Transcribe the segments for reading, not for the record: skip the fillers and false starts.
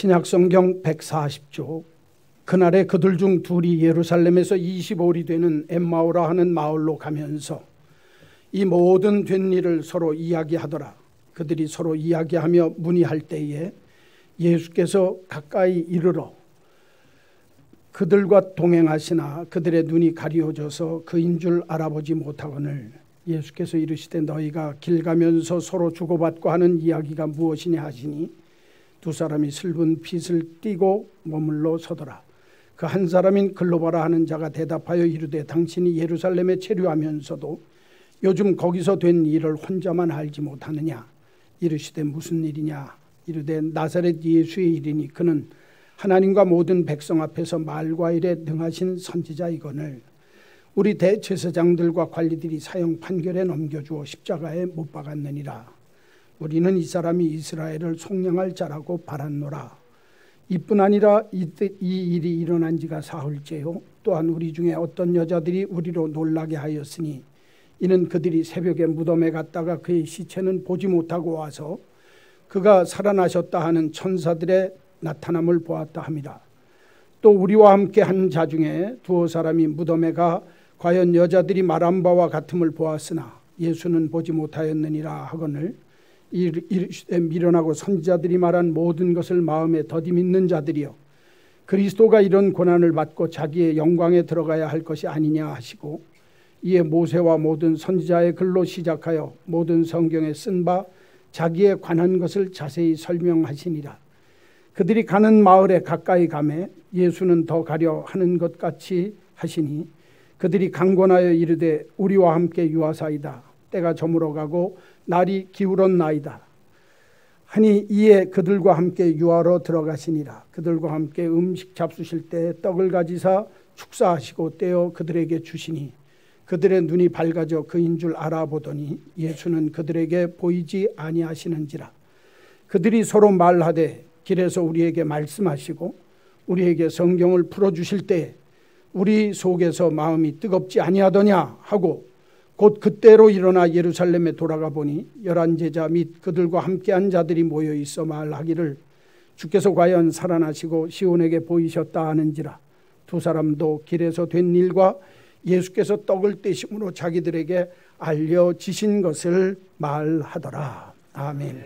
신약성경 140조. 그날에 그들 중 둘이 예루살렘에서 25里되는 엠마오라 하는 마을로 가면서 이 모든 된 일을 서로 이야기하더라. 그들이 서로 이야기하며 문의할 때에 예수께서 가까이 이르러 그들과 동행하시나 그들의 눈이 가리워져서 그인 줄 알아보지 못하거늘 예수께서 이르시되 너희가 길 가면서 서로 주고받고 하는 이야기가 무엇이냐 하시니 두 사람이 슬픈 핏을 띠고 머물러 서더라. 그 한 사람인 글로바라 하는 자가 대답하여 이르되 당신이 예루살렘에 체류하면서도 요즘 거기서 된 일을 혼자만 알지 못하느냐. 이르시되 무슨 일이냐. 이르되 나사렛 예수의 일이니 그는 하나님과 모든 백성 앞에서 말과 일에 능하신 선지자이거늘 우리 대제사장들과 관리들이 사형 판결에 넘겨주어 십자가에 못 박았느니라. 우리는 이 사람이 이스라엘을 속량할 자라고 바랐노라. 이뿐 아니라 이 일이 일어난 지가 사흘째요. 또한 우리 중에 어떤 여자들이 우리로 놀라게 하였으니 이는 그들이 새벽에 무덤에 갔다가 그의 시체는 보지 못하고 와서 그가 살아나셨다 하는 천사들의 나타남을 보았다 함이라. 또 우리와 함께 한 자 중에 두어 사람이 무덤에 가 과연 여자들이 말한 바와 같음을 보았으나 예수는 보지 못하였느니라 하거늘 이르시되 미련하고 선지자들이 말한 모든 것을 마음에 더디 믿는 자들이여 그리스도가 이런 고난을 받고 자기의 영광에 들어가야 할 것이 아니냐 하시고 이에 모세와 모든 선지자의 글로 시작하여 모든 성경에 쓴 바 자기에 관한 것을 자세히 설명하시니라. 그들이 가는 마을에 가까이 가매 예수는 더 가려 하는 것 같이 하시니 그들이 강권하여 이르되 우리와 함께 유하사이다. 때가 저물어가고 날이 기울었나이다 하니 이에 그들과 함께 유하러 들어가시니라. 그들과 함께 음식 잡수실 때 떡을 가지사 축사하시고 떼어 그들에게 주시니 그들의 눈이 밝아져 그인 줄 알아보더니 예수는 그들에게 보이지 아니하시는지라. 그들이 서로 말하되 길에서 우리에게 말씀하시고 우리에게 성경을 풀어주실 때 우리 속에서 마음이 뜨겁지 아니하더냐 하고 곧 그때로 일어나 예루살렘에 돌아가 보니 11 제자 및 그들과 함께한 자들이 모여 있어 말하기를 주께서 과연 살아나시고 시온에게 보이셨다 하는지라. 두 사람도 길에서 된 일과 예수께서 떡을 떼심으로 자기들에게 알려지신 것을 말하더라. 아멘.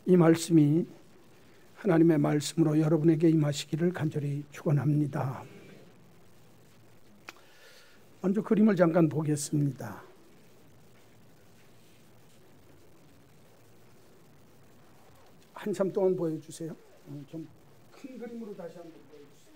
이 말씀이 하나님의 말씀으로 여러분에게 임하시기를 간절히 축원합니다. 먼저 그림을 잠깐 보겠습니다. 한참 동안 보여주세요. 좀 큰 그림으로 다시 한번 보여주세요.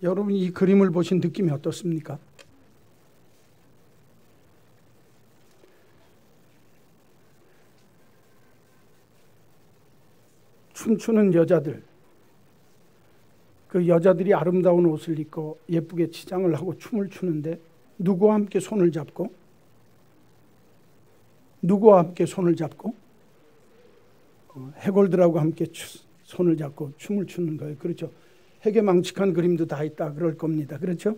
여러분이 이 그림을 보신 느낌이 어떻습니까? 춤추는 여자들, 그 여자들이 아름다운 옷을 입고 예쁘게 치장을 하고 춤을 추는데 누구와 함께 손을 잡고 해골들하고 함께 손을 잡고 춤을 추는 거예요. 그렇죠? 핵에 망측한 그림도 다 있다 그럴 겁니다. 그렇죠?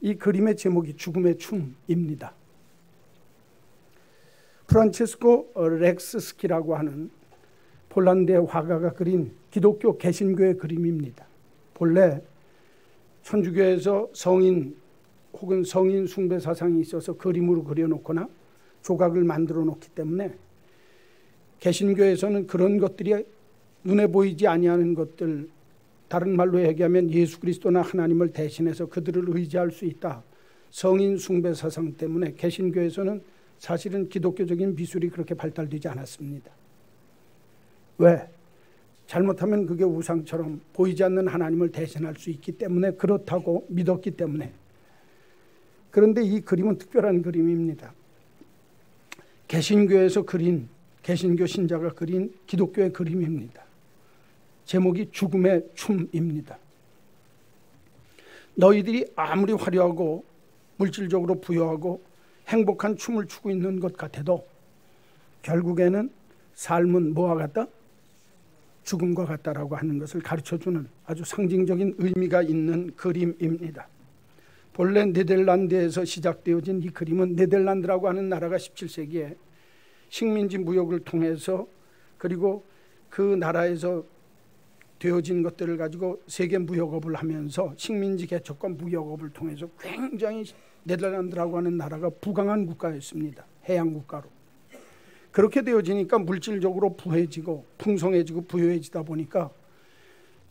이 그림의 제목이 죽음의 춤입니다. 프란체스코 렉스스키라고 하는 폴란드의 화가가 그린 기독교 개신교의 그림입니다. 본래 천주교에서 성인 혹은 성인 숭배 사상이 있어서 그림으로 그려놓거나 조각을 만들어 놓기 때문에 개신교에서는 그런 것들이 눈에 보이지 아니하는 것들, 다른 말로 얘기하면 예수 그리스도나 하나님을 대신해서 그들을 의지할 수 있다. 성인 숭배 사상 때문에 개신교에서는 사실은 기독교적인 미술이 그렇게 발달되지 않았습니다. 왜? 잘못하면 그게 우상처럼 보이지 않는 하나님을 대신할 수 있기 때문에 그렇다고 믿었기 때문에. 그런데 이 그림은 특별한 그림입니다. 개신교에서 그린, 개신교 신자가 그린 기독교의 그림입니다. 제목이 죽음의 춤입니다. 너희들이 아무리 화려하고 물질적으로 부유하고 행복한 춤을 추고 있는 것 같아도 결국에는 삶은 뭐와 같다? 죽음과 같다라고 하는 것을 가르쳐주는 아주 상징적인 의미가 있는 그림입니다. 본래 네덜란드에서 시작되어진 이 그림은 네덜란드라고 하는 나라가 17세기에 식민지 무역을 통해서 그리고 그 나라에서 되어진 것들을 가지고 세계 무역업을 하면서 식민지 개척과 무역업을 통해서 굉장히 네덜란드라고 하는 나라가 부강한 국가였습니다. 해양 국가로. 그렇게 되어지니까 물질적으로 부해지고 풍성해지고 부유해지다 보니까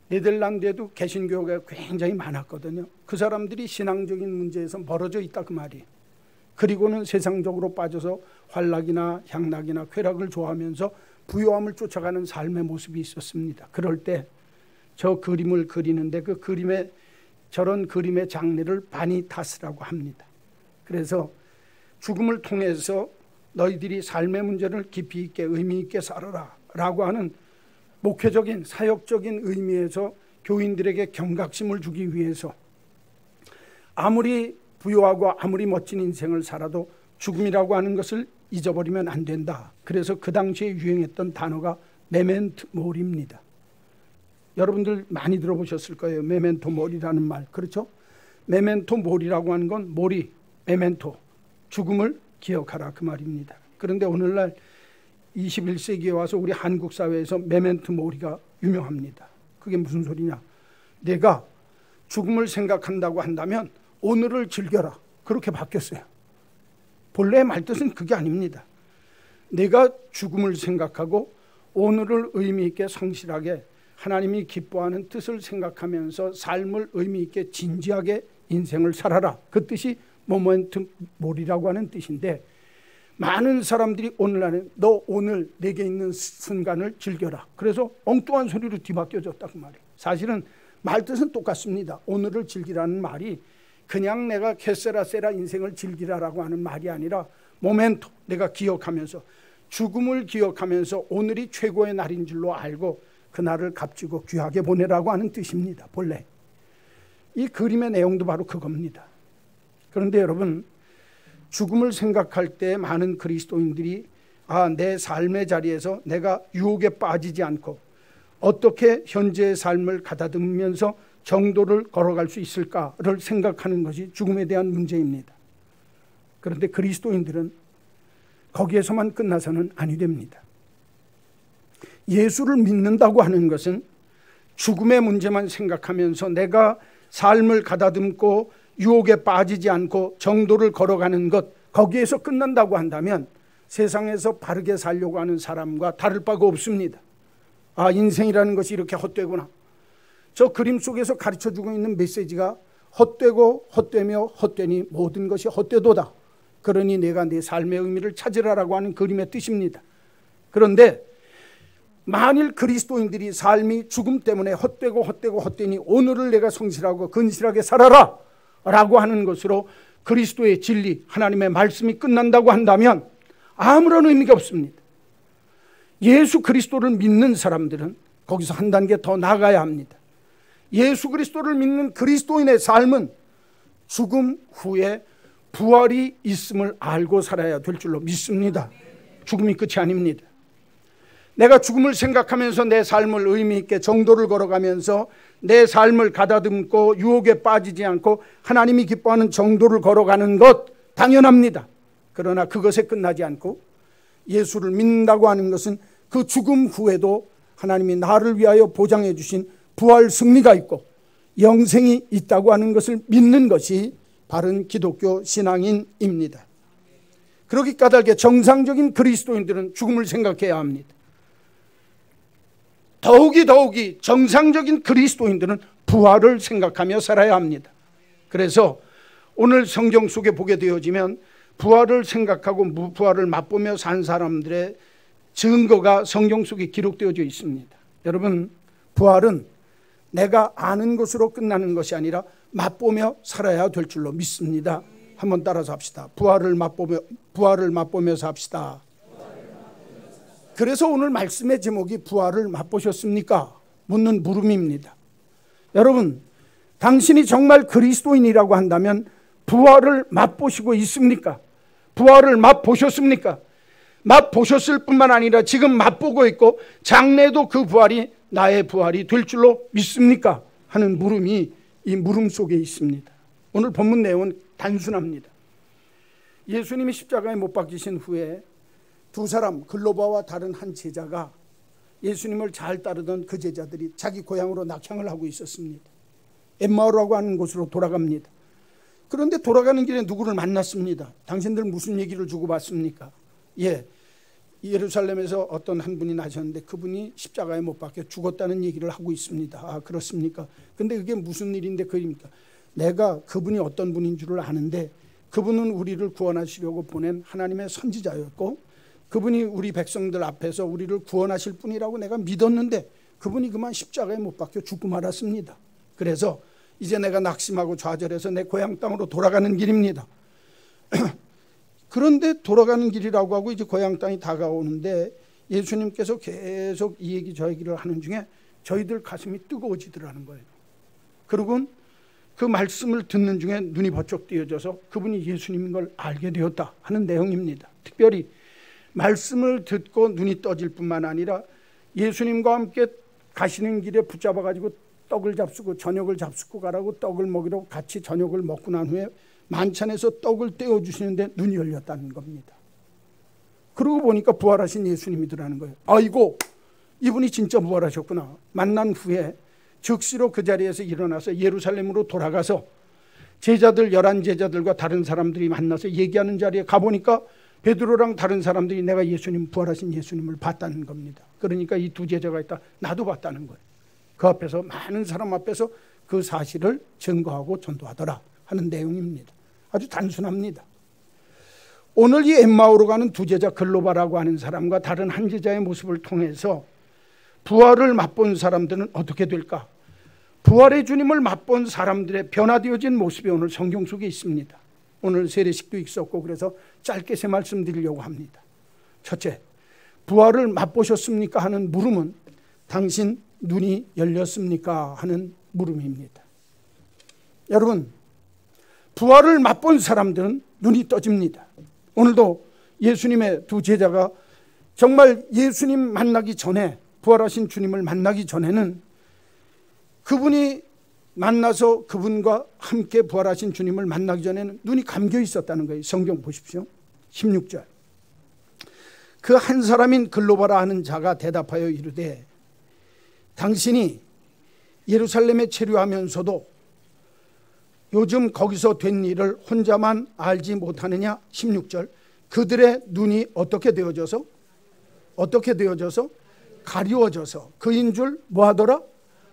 네덜란드에도 개신교가 굉장히 많았거든요. 그 사람들이 신앙적인 문제에서 멀어져 있다 그 말이에요. 그리고는 세상적으로 빠져서 환락이나 향락이나 쾌락을 좋아하면서 부요함을 쫓아가는 삶의 모습이 있었습니다. 그럴 때 저 그림을 그리는데 그 그림의 저런 그림의 장르를 바니타스라고 합니다. 그래서 죽음을 통해서 너희들이 삶의 문제를 깊이 있게 의미 있게 살아라 라고 하는 목회적인 사역적인 의미에서 교인들에게 경각심을 주기 위해서 아무리 부유하고 아무리 멋진 인생을 살아도 죽음이라고 하는 것을 잊어버리면 안 된다. 그래서 그 당시에 유행했던 단어가 메멘토 모리입니다. 여러분들 많이 들어보셨을 거예요. 메멘토 모리라는 말. 그렇죠? 메멘토 모리라고 하는 건 모리, 메멘토, 죽음을 기억하라 그 말입니다. 그런데 오늘날 21세기에 와서 우리 한국 사회에서 메멘토 모리가 유명합니다. 그게 무슨 소리냐? 내가 죽음을 생각한다고 한다면 오늘을 즐겨라. 그렇게 바뀌었어요. 본래의 말뜻은 그게 아닙니다. 내가 죽음을 생각하고 오늘을 의미 있게 성실하게 하나님이 기뻐하는 뜻을 생각하면서 삶을 의미 있게 진지하게 인생을 살아라. 그 뜻이 모멘트 몰이라고 하는 뜻인데 많은 사람들이 오늘날에 너 오늘 내게 있는 순간을 즐겨라. 그래서 엉뚱한 소리로 뒤바뀌어졌다 그 말이에요. 사실은 말뜻은 똑같습니다. 오늘을 즐기라는 말이 그냥 내가 캐세라세라 인생을 즐기라라고 하는 말이 아니라 모멘토 내가 기억하면서 죽음을 기억하면서 오늘이 최고의 날인 줄로 알고 그날을 값지고 귀하게 보내라고 하는 뜻입니다. 본래 이 그림의 내용도 바로 그겁니다. 그런데 여러분 죽음을 생각할 때 많은 그리스도인들이 내 삶의 자리에서 내가 유혹에 빠지지 않고 어떻게 현재의 삶을 가다듬으면서 정도를 걸어갈 수 있을까를 생각하는 것이 죽음에 대한 문제입니다. 그런데 그리스도인들은 거기에서만 끝나서는 아니 됩니다. 예수를 믿는다고 하는 것은 죽음의 문제만 생각하면서 내가 삶을 가다듬고 유혹에 빠지지 않고 정도를 걸어가는 것 거기에서 끝난다고 한다면 세상에서 바르게 살려고 하는 사람과 다를 바가 없습니다. 인생이라는 것이 이렇게 헛되구나. 저 그림 속에서 가르쳐주고 있는 메시지가 헛되고 헛되며 헛되니 모든 것이 헛되도다. 그러니 내가 내 삶의 의미를 찾으라라고 하는 그림의 뜻입니다. 그런데 만일 그리스도인들이 삶이 죽음 때문에 헛되고 헛되니 오늘을 내가 성실하고 근실하게 살아라 라고 하는 것으로 그리스도의 진리 하나님의 말씀이 끝난다고 한다면 아무런 의미가 없습니다. 예수 그리스도를 믿는 사람들은 거기서 한 단계 더 나가야 합니다. 예수 그리스도를 믿는 그리스도인의 삶은 죽음 후에 부활이 있음을 알고 살아야 될 줄로 믿습니다. 죽음이 끝이 아닙니다. 내가 죽음을 생각하면서 내 삶을 의미 있게 정도를 걸어가면서 내 삶을 가다듬고 유혹에 빠지지 않고 하나님이 기뻐하는 정도를 걸어가는 것 당연합니다. 그러나 그것에 끝나지 않고 예수를 믿는다고 하는 것은 그 죽음 후에도 하나님이 나를 위하여 보장해 주신 부활 승리가 있고 영생이 있다고 하는 것을 믿는 것이 바른 기독교 신앙인입니다. 그렇게 까닭에 정상적인 그리스도인들은 죽음을 생각해야 합니다. 더욱이 정상적인 그리스도인들은 부활을 생각하며 살아야 합니다. 그래서 오늘 성경 속에 보게 되어지면 부활을 생각하고 부활을 맛보며 산 사람들의 증거가 성경 속에 기록되어져 있습니다. 여러분, 부활은 내가 아는 것으로 끝나는 것이 아니라 맛보며 살아야 될 줄로 믿습니다. 한번 따라서 합시다. 부활을 맛보면서 합시다. 그래서 오늘 말씀의 제목이 부활을 맛보셨습니까? 묻는 물음입니다. 여러분, 당신이 정말 그리스도인이라고 한다면 부활을 맛보시고 있습니까? 부활을 맛보셨습니까? 맛보셨을 뿐만 아니라 지금 맛보고 있고 장래에도 그 부활이 나의 부활이 될 줄로 믿습니까? 하는 물음이 이 물음 속에 있습니다. 오늘 본문 내용은 단순합니다. 예수님이 십자가에 못 박히신 후에 두 사람, 글로바와 다른 한 제자가 예수님을 잘 따르던 그 제자들이 자기 고향으로 낙향을 하고 있었습니다. 엠마오라고 하는 곳으로 돌아갑니다. 그런데 돌아가는 길에 누구를 만났습니다. 당신들 무슨 얘기를 주고받습니까? 예루살렘에서 어떤 한 분이 나셨는데 그분이 십자가에 못 박혀 죽었다는 얘기를 하고 있습니다. 아, 그렇습니까? 근데 그게 무슨 일인데 그입니까? 내가 그분이 어떤 분인 줄을 아는데 그분은 우리를 구원하시려고 보낸 하나님의 선지자였고 그분이 우리 백성들 앞에서 우리를 구원하실 분이라고 내가 믿었는데 그분이 그만 십자가에 못 박혀 죽고 말았습니다. 그래서 이제 내가 낙심하고 좌절해서 내 고향 땅으로 돌아가는 길입니다. 그런데 돌아가는 길이라고 하고 이제 고향 땅이 다가오는데 예수님께서 계속 이 얘기 저 얘기를 하는 중에 저희들 가슴이 뜨거워지더라는 거예요. 그리고 그 말씀을 듣는 중에 눈이 번쩍 띄어져서 그분이 예수님인 걸 알게 되었다 하는 내용입니다. 특별히 말씀을 듣고 눈이 떠질 뿐만 아니라 예수님과 함께 가시는 길에 붙잡아 가지고 떡을 잡수고 저녁을 잡수고 가라고 떡을 먹이러 같이 저녁을 먹고 난 후에 만찬에서 떡을 떼어주시는데 눈이 열렸다는 겁니다. 그러고 보니까 부활하신 예수님이더라는 거예요. 아이고, 이분이 진짜 부활하셨구나. 만난 후에 즉시로 그 자리에서 일어나서 예루살렘으로 돌아가서 제자들 11제자들과 다른 사람들이 만나서 얘기하는 자리에 가보니까 베드로랑 다른 사람들이 내가 예수님, 부활하신 예수님을 봤다는 겁니다. 그러니까 이 두 제자가 있다. 나도 봤다는 거예요. 그 앞에서 많은 사람 앞에서 그 사실을 증거하고 전도하더라 하는 내용입니다. 아주 단순합니다. 오늘 이 엠마오로 가는 두 제자 글로바라고 하는 사람과 다른 한 제자의 모습을 통해서 부활을 맛본 사람들은 어떻게 될까? 부활의 주님을 맛본 사람들의 변화되어진 모습이 오늘 성경 속에 있습니다. 오늘 세례식도 있었고 그래서 짧게 세 말씀 드리려고 합니다. 첫째, 부활을 맛보셨습니까? 하는 물음은 당신 눈이 열렸습니까? 하는 물음입니다. 여러분, 부활을 맛본 사람들은 눈이 떠집니다. 오늘도 예수님의 두 제자가 정말 예수님 만나기 전에, 부활하신 주님을 만나기 전에는 그분이 만나서 그분과 함께 부활하신 주님을 만나기 전에는 눈이 감겨 있었다는 거예요. 성경 보십시오. 16절. 그 한 사람인 글로바라 하는 자가 대답하여 이르되 당신이 예루살렘에 체류하면서도 요즘 거기서 된 일을 혼자만 알지 못하느냐? 16절. 그들의 눈이 어떻게 되어져서 가리워져서 그인 줄 뭐하더라?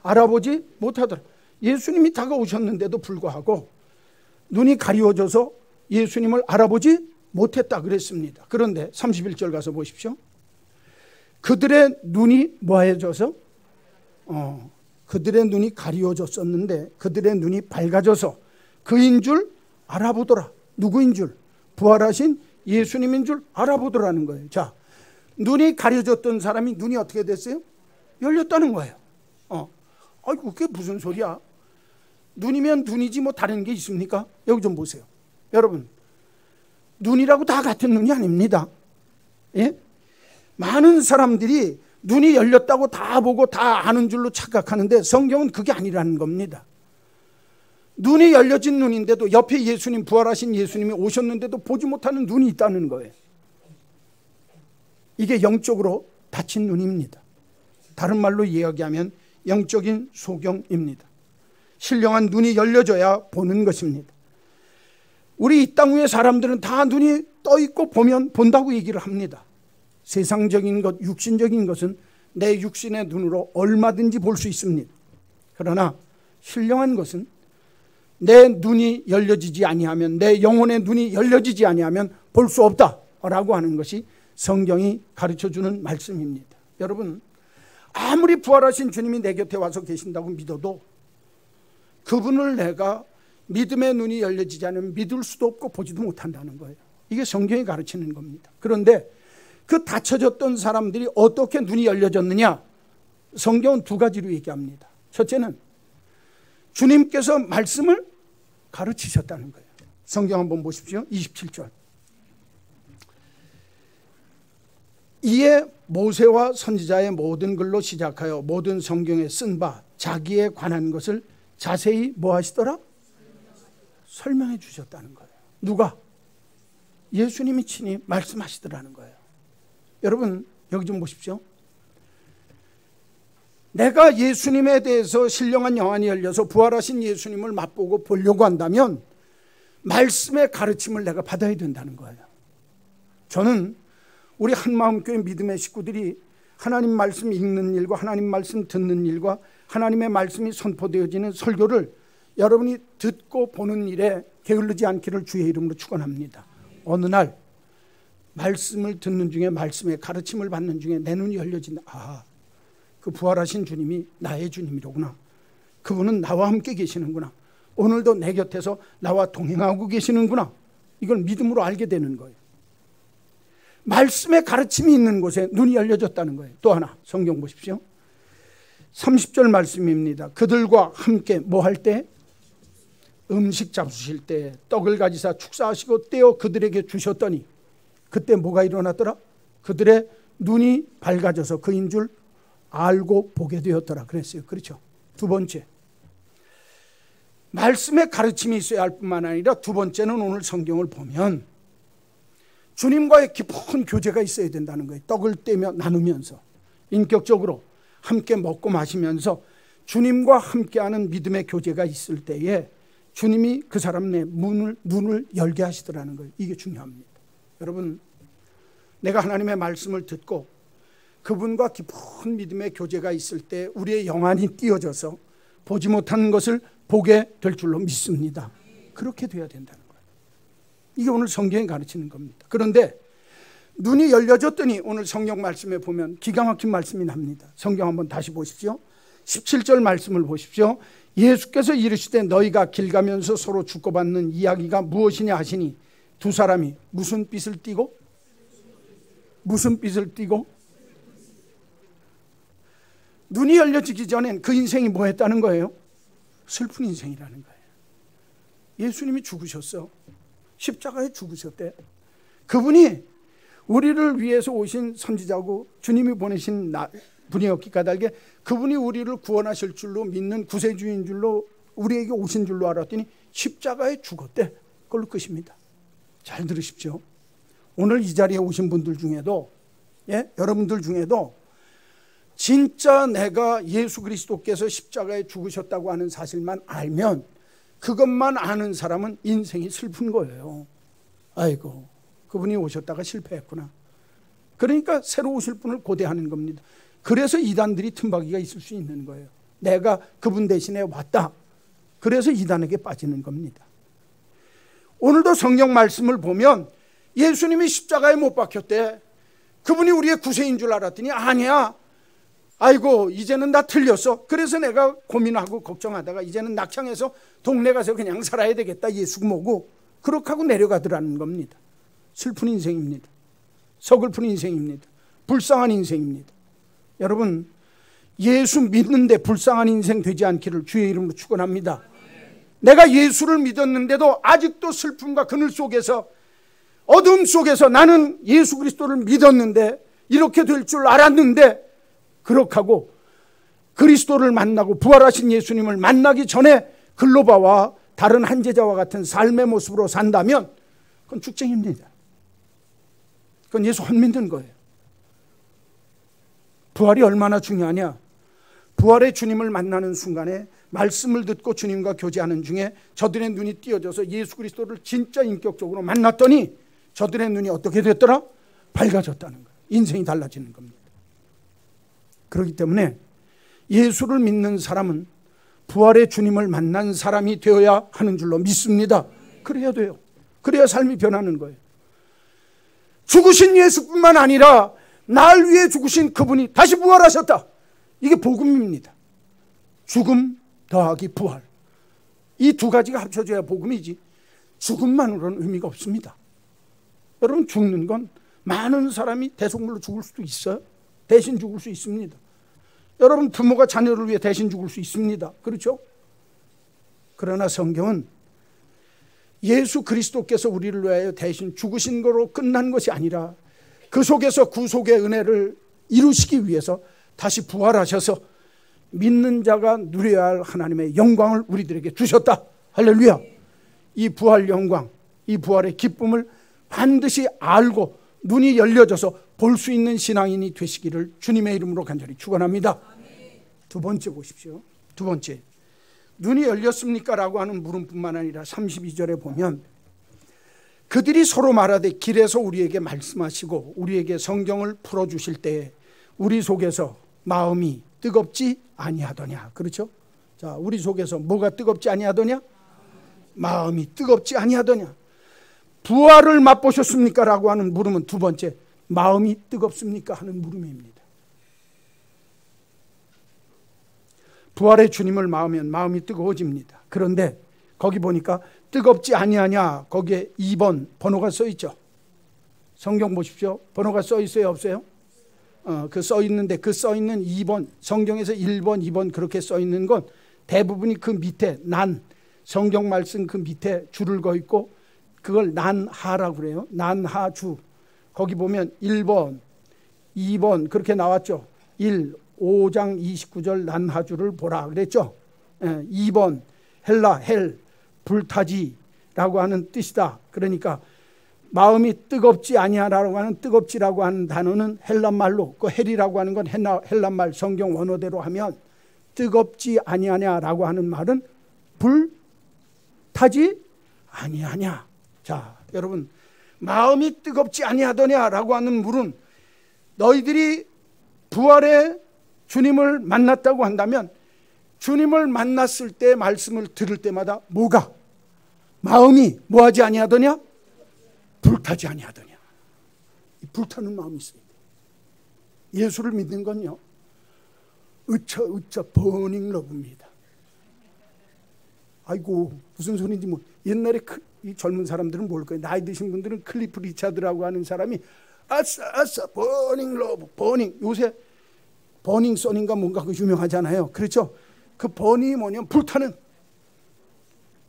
알아보지 못하더라. 예수님이 다가오셨는데도 불구하고 눈이 가리워져서 예수님을 알아보지 못했다 그랬습니다. 그런데 31절 가서 보십시오. 그들의 눈이 뭐해져서? 그들의 눈이 가리워졌었는데 그들의 눈이 밝아져서 그인 줄 알아보더라. 누구인 줄? 부활하신 예수님인 줄 알아보더라는 거예요. 자, 눈이 가려졌던 사람이 눈이 어떻게 됐어요? 열렸다는 거예요. 아이고, 그게 무슨 소리야? 눈이면 눈이지 뭐 다른 게 있습니까? 여기 좀 보세요. 여러분, 눈이라고 다 같은 눈이 아닙니다. 예? 많은 사람들이 눈이 열렸다고 다 보고 다 아는 줄로 착각하는데 성경은 그게 아니라는 겁니다. 눈이 열려진 눈인데도 옆에 예수님, 부활하신 예수님이 오셨는데도 보지 못하는 눈이 있다는 거예요. 이게 영적으로 닫힌 눈입니다. 다른 말로 이야기하면 영적인 소경입니다. 신령한 눈이 열려져야 보는 것입니다. 우리 이 땅 위의 사람들은 다 눈이 떠 있고 보면 본다고 얘기를 합니다. 세상적인 것, 육신적인 것은 내 육신의 눈으로 얼마든지 볼 수 있습니다. 그러나 신령한 것은 내 눈이 열려지지 아니하면, 내 영혼의 눈이 열려지지 아니하면 볼 수 없다라고 하는 것이 성경이 가르쳐주는 말씀입니다. 여러분, 아무리 부활하신 주님이 내 곁에 와서 계신다고 믿어도 그분을 내가 믿음의 눈이 열려지지 않으면 믿을 수도 없고 보지도 못한다는 거예요. 이게 성경이 가르치는 겁니다. 그런데 그 닫혀졌던 사람들이 어떻게 눈이 열려졌느냐? 성경은 두 가지로 얘기합니다. 첫째는 주님께서 말씀을 가르치셨다는 거예요. 성경 한번 보십시오. 27절. 이에 모세와 선지자의 모든 글로 시작하여 모든 성경에 쓴 바 자기에 관한 것을 자세히 뭐 하시더라? 설명해 주셨다는 거예요. 누가? 예수님이 친히 말씀하시더라는 거예요. 여러분 여기 좀 보십시오. 내가 예수님에 대해서 신령한 영안이 열려서 부활하신 예수님을 맛보고 보려고 한다면 말씀의 가르침을 내가 받아야 된다는 거예요. 저는 우리 한마음교회 믿음의 식구들이 하나님 말씀 읽는 일과 하나님 말씀 듣는 일과 하나님의 말씀이 선포되어지는 설교를 여러분이 듣고 보는 일에 게을르지 않기를 주의 이름으로 축원합니다. 어느 날 말씀을 듣는 중에 말씀의 가르침을 받는 중에 내 눈이 열려진다. 아, 그 부활하신 주님이 나의 주님이로구나. 그분은 나와 함께 계시는구나. 오늘도 내 곁에서 나와 동행하고 계시는구나. 이걸 믿음으로 알게 되는 거예요. 말씀의 가르침이 있는 곳에 눈이 열려졌다는 거예요. 또 하나 성경 보십시오. 30절 말씀입니다. 그들과 함께 뭐 할 때? 음식 잡수실 때 떡을 가지사 축사하시고 떼어 그들에게 주셨더니 그때 뭐가 일어났더라? 그들의 눈이 밝아져서 그인 줄 알고 보게 되었더라 그랬어요. 그렇죠? 두 번째, 말씀의 가르침이 있어야 할 뿐만 아니라 두 번째는 오늘 성경을 보면 주님과의 깊은 교제가 있어야 된다는 거예요. 떡을 떼며 나누면서 인격적으로 함께 먹고 마시면서 주님과 함께하는 믿음의 교제가 있을 때에 주님이 그 사람의 눈을 열게 하시더라는 거예요. 이게 중요합니다. 여러분, 내가 하나님의 말씀을 듣고 그분과 깊은 믿음의 교제가 있을 때 우리의 영안이 띄어져서 보지 못하는 것을 보게 될 줄로 믿습니다. 그렇게 돼야 된다는 거예요. 이게 오늘 성경이 가르치는 겁니다. 그런데 눈이 열려졌더니 오늘 성경 말씀에 보면 기가 막힌 말씀이 납니다. 성경 한번 다시 보십시오. 17절 말씀을 보십시오. 예수께서 이르시되 너희가 길 가면서 서로 주고받는 이야기가 무엇이냐 하시니 두 사람이 무슨 빛을 띠고 눈이 열려지기 전엔 그 인생이 뭐 했다는 거예요? 슬픈 인생이라는 거예요. 예수님이 죽으셨어. 십자가에 죽으셨대. 그분이 우리를 위해서 오신 선지자고 주님이 보내신 분이었기 까닭에 그분이 우리를 구원하실 줄로 믿는 구세주인 줄로 우리에게 오신 줄로 알았더니 십자가에 죽었대. 그걸로 끝입니다. 잘 들으십시오. 오늘 이 자리에 오신 분들 중에도 여러분들 중에도 진짜 내가 예수 그리스도께서 십자가에 죽으셨다고 하는 사실만 알면 그것만 아는 사람은 인생이 슬픈 거예요. 아이고, 그분이 오셨다가 실패했구나. 그러니까 새로 오실 분을 고대하는 겁니다. 그래서 이단들이 틈바귀가 있을 수 있는 거예요. 내가 그분 대신에 왔다. 그래서 이단에게 빠지는 겁니다. 오늘도 성경 말씀을 보면 예수님이 십자가에 못 박혔대. 그분이 우리의 구세인 줄 알았더니 아니야. 아이고, 이제는 나 틀렸어. 그래서 내가 고민하고 걱정하다가 이제는 낙향해서 동네 가서 그냥 살아야 되겠다. 예수 모고 그렇게 하고 내려가더라는 겁니다. 슬픈 인생입니다. 서글픈 인생입니다. 불쌍한 인생입니다. 여러분, 예수 믿는데 불쌍한 인생 되지 않기를 주의 이름으로 축원합니다. 내가 예수를 믿었는데도 아직도 슬픔과 그늘 속에서 어둠 속에서 나는 예수 그리스도를 믿었는데 이렇게 될 줄 알았는데 그렇게 하고 그리스도를 만나고 부활하신 예수님을 만나기 전에 글로바와 다른 한제자와 같은 삶의 모습으로 산다면 그건 축쟁입니다. 그건 예수 안 믿는 거예요. 부활이 얼마나 중요하냐. 부활의 주님을 만나는 순간에 말씀을 듣고 주님과 교제하는 중에 저들의 눈이 띄어져서 예수 그리스도를 진짜 인격적으로 만났더니 저들의 눈이 어떻게 됐더라? 밝아졌다는 거예요. 인생이 달라지는 겁니다. 그렇기 때문에 예수를 믿는 사람은 부활의 주님을 만난 사람이 되어야 하는 줄로 믿습니다. 그래야 돼요. 그래야 삶이 변하는 거예요. 죽으신 예수뿐만 아니라 날 위해 죽으신 그분이 다시 부활하셨다. 이게 복음입니다. 죽음 더하기 부활. 이 두 가지가 합쳐져야 복음이지 죽음만으로는 의미가 없습니다. 여러분, 죽는 건 많은 사람이 대속물로 죽을 수도 있어요. 대신 죽을 수 있습니다. 여러분, 부모가 자녀를 위해 대신 죽을 수 있습니다. 그렇죠? 그러나 성경은 예수 그리스도께서 우리를 위하여 대신 죽으신 거로 끝난 것이 아니라 그 속에서 구속의 은혜를 이루시기 위해서 다시 부활하셔서 믿는 자가 누려야 할 하나님의 영광을 우리들에게 주셨다. 할렐루야. 이 부활 영광, 이 부활의 기쁨을 반드시 알고 눈이 열려져서 볼 수 있는 신앙인이 되시기를 주님의 이름으로 간절히 축원합니다. 두 번째 보십시오. 두 번째, 눈이 열렸습니까? 라고 하는 물음뿐만 아니라 32절에 보면 그들이 서로 말하되 길에서 우리에게 말씀하시고 우리에게 성경을 풀어주실 때에 우리 속에서 마음이 뜨겁지 아니하더냐. 그렇죠? 자, 우리 속에서 뭐가 뜨겁지 아니하더냐? 마음이 뜨겁지 아니하더냐. 부활을 맛보셨습니까? 라고 하는 물음은 두 번째, 마음이 뜨겁습니까? 하는 물음입니다. 부활의 주님을 마음면 마음이 뜨거워집니다. 그런데 거기 보니까 뜨겁지 아니하냐, 거기에 2번 번호가 써 있죠. 성경 보십시오. 번호가 써 있어요, 없어요? 그 써 있는데 그 써 있는 2번, 성경에서 1번, 2번 그렇게 써 있는 건 대부분이 그 밑에 성경 말씀 그 밑에 줄을 거 있고 그걸 난하라고 그래요. 난하주. 거기 보면 1번, 2번 그렇게 나왔죠. 5장 29절 난하주를 보라 그랬죠. 2번 헬 불타지라고 하는 뜻이다. 그러니까 마음이 뜨겁지 아니하라고 하는 뜨겁지라고 하는 단어는 헬란말로, 그 헬이라고 하는 건 헬란말 성경 원어대로 하면 뜨겁지 아니하냐라고 하는 말은 불타지 아니하냐. 자, 여러분, 마음이 뜨겁지 아니하더냐라고 하는 물은 너희들이 부활의 주님을 만났다고 한다면 주님을 만났을 때 말씀을 들을 때마다 뭐가? 마음이 뭐하지 아니하더냐? 불타지 아니하더냐. 이 불타는 마음이 있어야 돼. 예수를 믿는 건요, 으처 버닝 러브입니다. 아이고 무슨 소리인지 뭐 옛날에 이 젊은 사람들은 모를 거예요. 나이 드신 분들은 클리프 리차드라고 하는 사람이 아싸 버닝 러브 버닝, 요새 버닝 선인가 뭔가 그 유명하잖아요. 그렇죠? 그 버닝이 뭐냐면 불타는,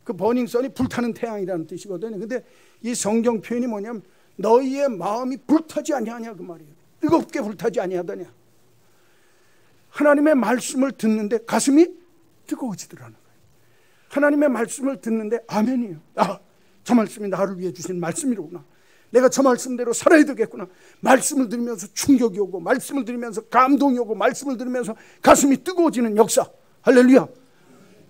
그 버닝 선이 불타는 태양이라는 뜻이거든요. 근데 이 성경 표현이 뭐냐면 너희의 마음이 불타지 아니하냐 그 말이에요. 뜨겁게 불타지 아니하더냐. 하나님의 말씀을 듣는데 가슴이 뜨거워지더라는 거예요. 하나님의 말씀을 듣는데 아멘이에요. 저 말씀이 나를 위해 주신 말씀이로구나. 내가 저 말씀대로 살아야 되겠구나. 말씀을 들으면서 충격이 오고, 말씀을 들으면서 감동이 오고, 말씀을 들으면서 가슴이 뜨거워지는 역사. 할렐루야.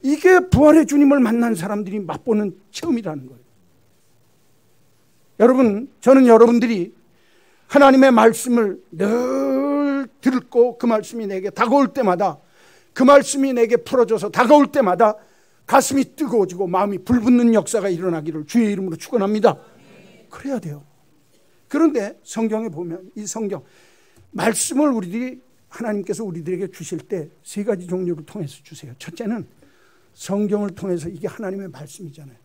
이게 부활의 주님을 만난 사람들이 맛보는 체험이라는 거예요. 여러분, 저는 여러분들이 하나님의 말씀을 늘 듣고 그 말씀이 내게 다가올 때마다, 그 말씀이 내게 풀어져서 다가올 때마다 가슴이 뜨거워지고 마음이 불붙는 역사가 일어나기를 주의 이름으로 축원합니다. 그래야 돼요. 그런데 성경에 보면 이 성경 말씀을 우리들이 하나님께서 우리들에게 주실 때 세 가지 종류를 통해서 주세요. 첫째는 성경을 통해서, 이게 하나님의 말씀이잖아요.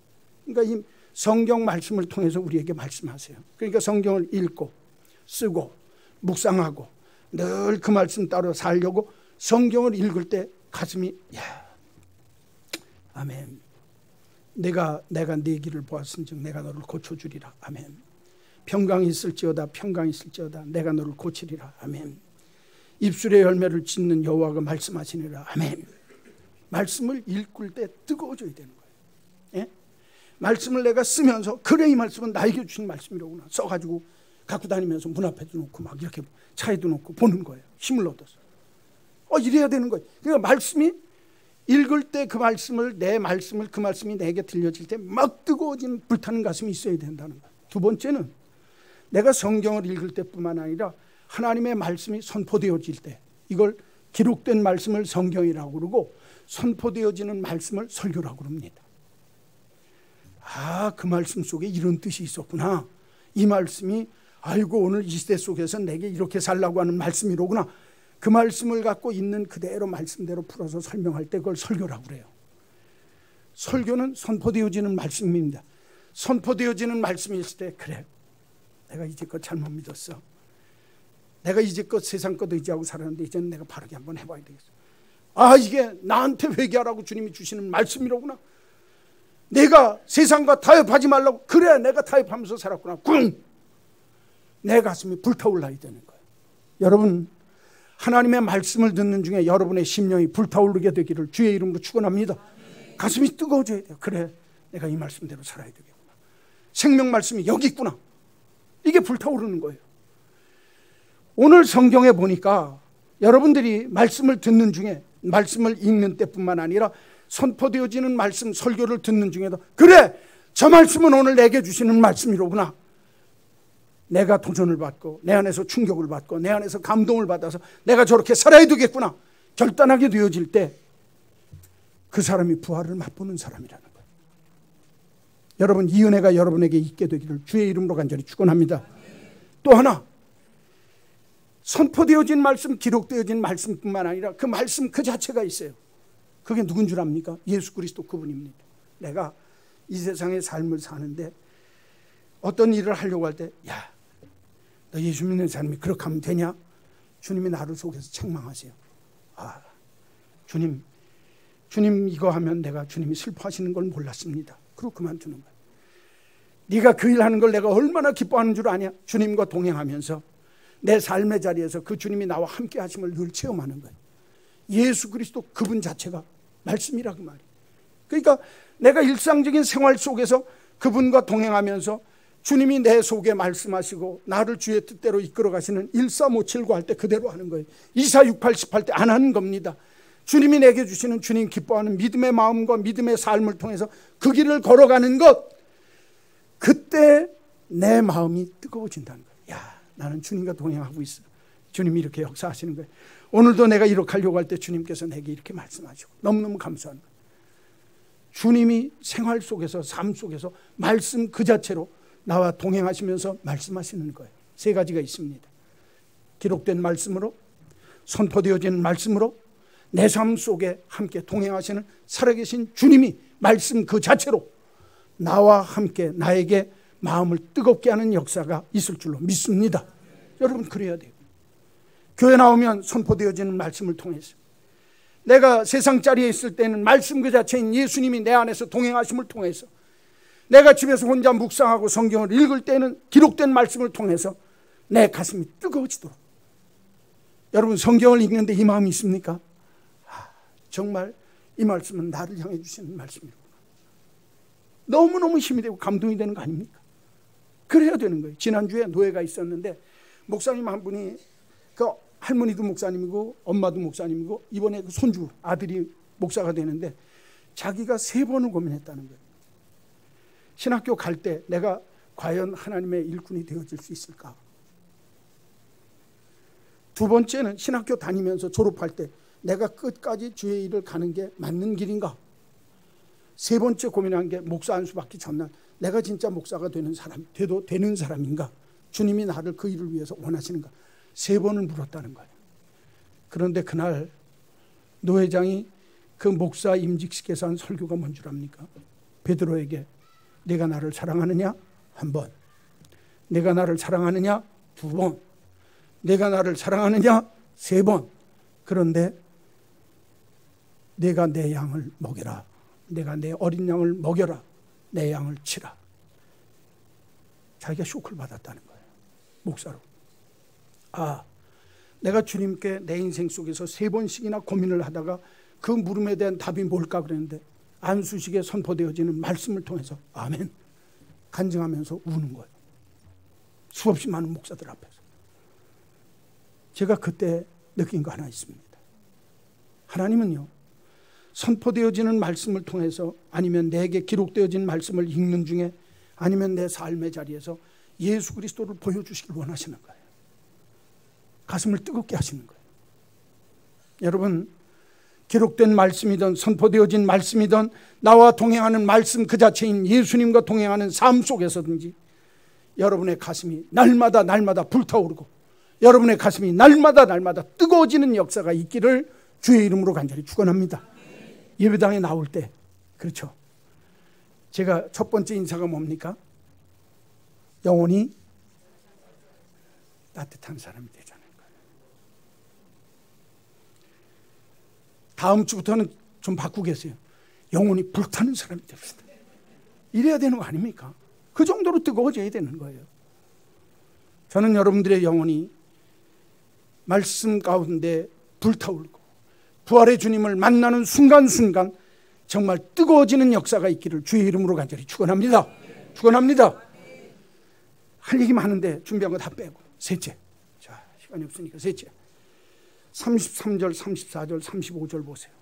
그러니까 이 성경 말씀을 통해서 우리에게 말씀하세요. 그러니까 성경을 읽고 쓰고 묵상하고 늘 그 말씀 따라 살려고 성경을 읽을 때 가슴이 아멘. 내가 네 길을 보았은즉 내가 너를 고쳐주리라. 아멘. 평강이 있을지어다 평강이 있을지어다 내가 너를 고치리라. 아멘. 입술의 열매를 짓는 여호와가 말씀하시니라. 아멘. 말씀을 읽을 때 뜨거워져야 되는 거예요. 예? 말씀을 내가 쓰면서 그래 이 말씀은 나에게 주신 말씀이로구나 써가지고 갖고 다니면서 문 앞에도 놓고 막 이렇게 차에도 놓고 보는 거예요. 힘을 얻어서. 이래야 되는 거예요. 그러니까 말씀이 읽을 때 그 말씀을, 내 말씀을, 그 말씀이 내게 들려질 때 막 뜨거워진 불타는 가슴이 있어야 된다는 거예요. 두 번째는 내가 성경을 읽을 때뿐만 아니라 하나님의 말씀이 선포되어질 때, 이걸 기록된 말씀을 성경이라고 그러고 선포되어지는 말씀을 설교라고 그럽니다. 그 말씀 속에 이런 뜻이 있었구나. 이 말씀이 아이고 오늘 이 시대 속에서 내게 이렇게 살라고 하는 말씀이로구나. 그 말씀을 갖고 있는 그대로 말씀대로 풀어서 설명할 때 그걸 설교라고 그래요. 설교는 선포되어지는 말씀입니다. 선포되어지는 말씀이 있을 때 그래 내가 이제껏 잘못 믿었어. 내가 이제껏 세상 것 의지하고 살았는데 이제는 내가 바르게 한번 해봐야 되겠어. 이게 나한테 회개하라고 주님이 주시는 말씀이로구나. 내가 세상과 타협하지 말라고. 그래 내가 타협하면서 살았구나. 내 가슴이 불타올라야 되는 거예요. 여러분, 하나님의 말씀을 듣는 중에 여러분의 심령이 불타오르게 되기를 주의 이름으로 축원합니다. 가슴이 뜨거워져야 돼요. 그래, 내가 이 말씀대로 살아야 되겠구나. 생명 말씀이 여기 있구나. 이게 불타오르는 거예요. 오늘 성경에 보니까 여러분들이 말씀을 듣는 중에, 말씀을 읽는 때뿐만 아니라 선포되어지는 말씀, 설교를 듣는 중에도 그래, 저 말씀은 오늘 내게 주시는 말씀이로구나. 내가 도전을 받고 내 안에서 충격을 받고 내 안에서 감동을 받아서 내가 저렇게 살아야 되겠구나 결단하게 되어질 때 그 사람이 부활을 맛보는 사람이라는 거예요. 여러분, 이 은혜가 여러분에게 있게 되기를 주의 이름으로 간절히 축원합니다. 또 하나, 선포되어진 말씀, 기록되어진 말씀뿐만 아니라 그 말씀 그 자체가 있어요. 그게 누군 줄 압니까? 예수 그리스도 그분입니다. 내가 이 세상의 삶을 사는데 어떤 일을 하려고 할 때, 야, 너 예수 믿는 사람이 그렇게 하면 되냐? 주님이 나를 속에서 책망하세요. 아, 주님 이거 하면 내가 주님이 슬퍼하시는 걸 몰랐습니다. 그러고 그만두는 거예요. 네가 그 일하는 걸 내가 얼마나 기뻐하는 줄 아냐? 주님과 동행하면서 내 삶의 자리에서 그 주님이 나와 함께 하심을 늘 체험하는 거예요. 예수 그리스도 그분 자체가 말씀이라 그 말이에요. 그러니까 내가 일상적인 생활 속에서 그분과 동행하면서 주님이 내 속에 말씀하시고 나를 주의 뜻대로 이끌어 가시는 1457고 할 때 그대로 하는 거예요. 2468 할 때 안 하는 겁니다. 주님이 내게 주시는 주님 기뻐하는 믿음의 마음과 믿음의 삶을 통해서 그 길을 걸어가는 것, 그때 내 마음이 뜨거워진다는 거예요. 야, 나는 주님과 동행하고 있어. 주님이 이렇게 역사하시는 거예요. 오늘도 내가 이렇게 하려고 할 때 주님께서 내게 이렇게 말씀하시고 너무너무 감사한 거예요. 주님이 생활 속에서, 삶 속에서 말씀 그 자체로 나와 동행하시면서 말씀하시는 거예요. 세 가지가 있습니다. 기록된 말씀으로, 선포되어지는 말씀으로, 내 삶 속에 함께 동행하시는 살아계신 주님이 말씀 그 자체로 나와 함께 나에게 마음을 뜨겁게 하는 역사가 있을 줄로 믿습니다. 여러분, 그래야 돼요. 교회 나오면 선포되어지는 말씀을 통해서, 내가 세상 자리에 있을 때는 말씀 그 자체인 예수님이 내 안에서 동행하심을 통해서, 내가 집에서 혼자 묵상하고 성경을 읽을 때는 기록된 말씀을 통해서 내 가슴이 뜨거워지도록. 여러분, 성경을 읽는데 이 마음이 있습니까? 정말 이 말씀은 나를 향해 주시는 말씀이구나. 너무너무 힘이 되고 감동이 되는 거 아닙니까? 그래야 되는 거예요. 지난주에 노예가 있었는데 목사님 한 분이, 그 할머니도 목사님이고 엄마도 목사님이고 이번에 그 손주 아들이 목사가 되는데 자기가 3번을 고민했다는 거예요. 신학교 갈 때 내가 과연 하나님의 일꾼이 되어질 수 있을까? 두 번째는 신학교 다니면서 졸업할 때 내가 끝까지 주의 일을 가는 게 맞는 길인가? 세 번째 고민한 게 목사 안수 받기 전날 내가 진짜 목사가 되는 사람, 돼도 되는 사람인가? 주님이 나를 그 일을 위해서 원하시는가? 3번을 물었다는 거예요. 그런데 그날 노 회장이 그 목사 임직식에서 한 설교가 뭔 줄 압니까? 베드로에게 내가 나를 사랑하느냐? 1번. 내가 나를 사랑하느냐? 2번. 내가 나를 사랑하느냐? 3번. 그런데 내가 내 양을 먹여라. 내가 내 어린 양을 먹여라. 내 양을 치라. 자기가 쇼크를 받았다는 거예요. 목사로. 아, 내가 주님께 내 인생 속에서 3번씩이나 고민을 하다가 그 물음에 대한 답이 뭘까 그랬는데 안수식에 선포되어지는 말씀을 통해서 아멘 간증하면서 우는 거예요. 수없이 많은 목사들 앞에서. 제가 그때 느낀 거 하나 있습니다. 하나님은요, 선포되어지는 말씀을 통해서 아니면 내게 기록되어진 말씀을 읽는 중에 아니면 내 삶의 자리에서 예수 그리스도를 보여주시길 원하시는 거예요. 가슴을 뜨겁게 하시는 거예요. 여러분, 기록된 말씀이든 선포되어진 말씀이든 나와 동행하는 말씀 그 자체인 예수님과 동행하는 삶 속에서든지 여러분의 가슴이 날마다 불타오르고 여러분의 가슴이 날마다 뜨거워지는 역사가 있기를 주의 이름으로 간절히 축원합니다. 예배당에 나올 때, 그렇죠, 제가 첫 번째 인사가 뭡니까? 영혼이 따뜻한 사람이 되자는 거예요. 다음 주부터는 좀 바꾸겠어요. 영혼이 불타는 사람이 됩시다. 이래야 되는 거 아닙니까? 그 정도로 뜨거워져야 되는 거예요. 저는 여러분들의 영혼이 말씀 가운데 불타오르고 부활의 주님을 만나는 순간순간 정말 뜨거워지는 역사가 있기를 주의 이름으로 간절히 축원합니다. 축원합니다. 할 얘기 많은데 준비한 거 다 빼고 셋째, 자 시간이 없으니까 셋째, 33절 34절 35절 보세요.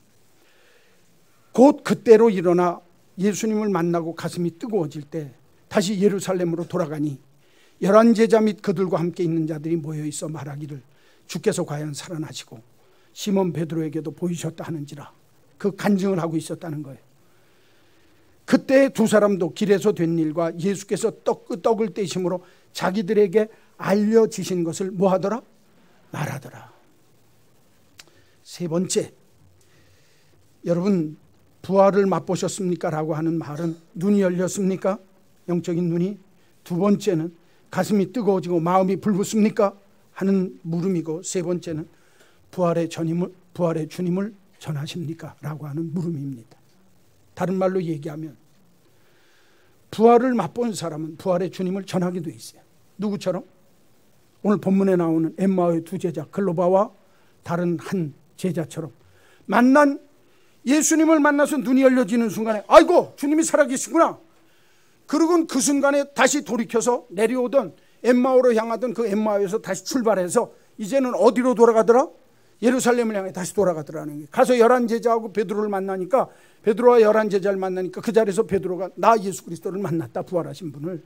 곧 그때로 일어나 예수님을 만나고 가슴이 뜨거워질 때 다시 예루살렘으로 돌아가니 11 제자 및 그들과 함께 있는 자들이 모여있어 말하기를 주께서 과연 살아나시고 시몬 베드로에게도 보이셨다 하는지라. 그 간증을 하고 있었다는 거예요. 그때 두 사람도 길에서 된 일과 예수께서 떡을 떼심으로 자기들에게 알려지신 것을 뭐하더라? 말하더라. 세 번째, 여러분 부활을 맛보셨습니까? 라고 하는 말은 눈이 열렸습니까? 영적인 눈이. 두 번째는 가슴이 뜨거워지고 마음이 불붙습니까? 하는 물음이고, 세 번째는 부활의 주님을 전하십니까? 라고 하는 물음입니다. 다른 말로 얘기하면 부활을 맛본 사람은 부활의 주님을 전하게 돼 있어요. 누구처럼? 오늘 본문에 나오는 엠마오의 두 제자 글로바와 다른 한 제자처럼 예수님을 만나서 눈이 열려지는 순간에 아이고 주님이 살아계시구나. 그러고는 그 순간에 다시 돌이켜서 내려오던 엠마오로 향하던 그 엠마오에서 다시 출발해서 이제는 어디로 돌아가더라? 예루살렘을 향해 다시 돌아가더라는 거예요. 가서 11 제자하고 베드로를 만나니까, 베드로와 11 제자를 만나니까 그 자리에서 베드로가 나 예수 그리스도를 만났다, 부활하신 분을.